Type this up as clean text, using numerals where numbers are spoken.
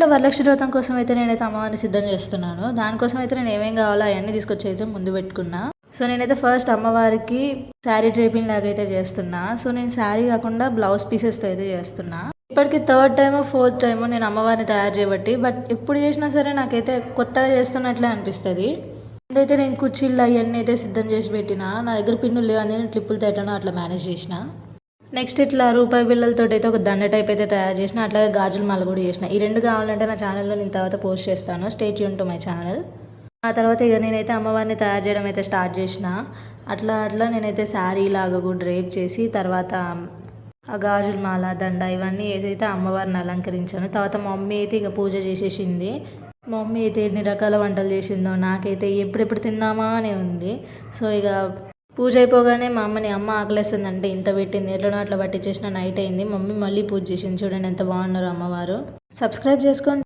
ఇంట్లో వరలక్ష్మి వ్రతం కోసం అయితే నేనైతే అమ్మవారిని సిద్ధం చేస్తున్నాను. దానికోసం అయితే నేను ఏమేం కావాలో అవన్నీ తీసుకొచ్చి అయితే ముందు పెట్టుకున్నా. సో నేనైతే ఫస్ట్ అమ్మవారికి శారీ డ్రేపింగ్ లాగా అయితే చేస్తున్నా. సో నేను శారీ కాకుండా బ్లౌజ్ పీసెస్తో అయితే చేస్తున్నా. ఇప్పటికి థర్డ్ టైమో ఫోర్త్ టైమో నేను అమ్మవారిని తయారు చేయబట్టి, బట్ ఎప్పుడు చేసినా సరే నాకైతే కొత్తగా చేస్తున్నట్లే అనిపిస్తుంది. ముందైతే నేను కుర్చీలు అవన్నీ అయితే సిద్ధం చేసి పెట్టిన. నా దగ్గర పిన్నులు లేవు, నేను క్లిప్పులతో ఎట్లనో అట్లా మేనేజ్ చేసిన. నెక్స్ట్ ఇట్లా రూపాయి బిళ్ళలతో అయితే ఒక దండ టైప్ అయితే తయారు చేసిన. అట్లాగే గాజుల మాల కూడా చేసిన. ఈ రెండు కావాలంటే నా ఛానల్లో నేను తర్వాత పోస్ట్ చేస్తాను. Stay tune to my channel. ఆ తర్వాత ఇక నేనైతే అమ్మవారిని తయారు చేయడం అయితే స్టార్ట్ చేసిన. అట్లా నేనైతే శారీ లాగా కూడా డ్రేప్ చేసి తర్వాత ఆ గాజుల మాల దండ ఇవన్నీ వేసైతే అమ్మవారిని అలంకరించాను. తర్వాత మా మమ్మీ అయితే ఇక పూజ చేసేసింది. మా మమ్మీ అయితే ఎన్ని రకాల వంటలు చేసిందో నాకైతే ఎప్పుడెప్పుడు తిందామా అనే ఉంది. సో ఇక పూజ అయిపోగానే మా అమ్మని అమ్మ ఆకలేస్తుందంటే ఇంత పెట్టింది, ఎట్లనో అట్లా పట్టించేసిన. నైట్ అయింది. మమ్మీ మళ్ళీ పూజ చేసింది. చూడండి ఎంత బాగున్నారు అమ్మవారు. సబ్స్క్రైబ్ చేసుకోండి.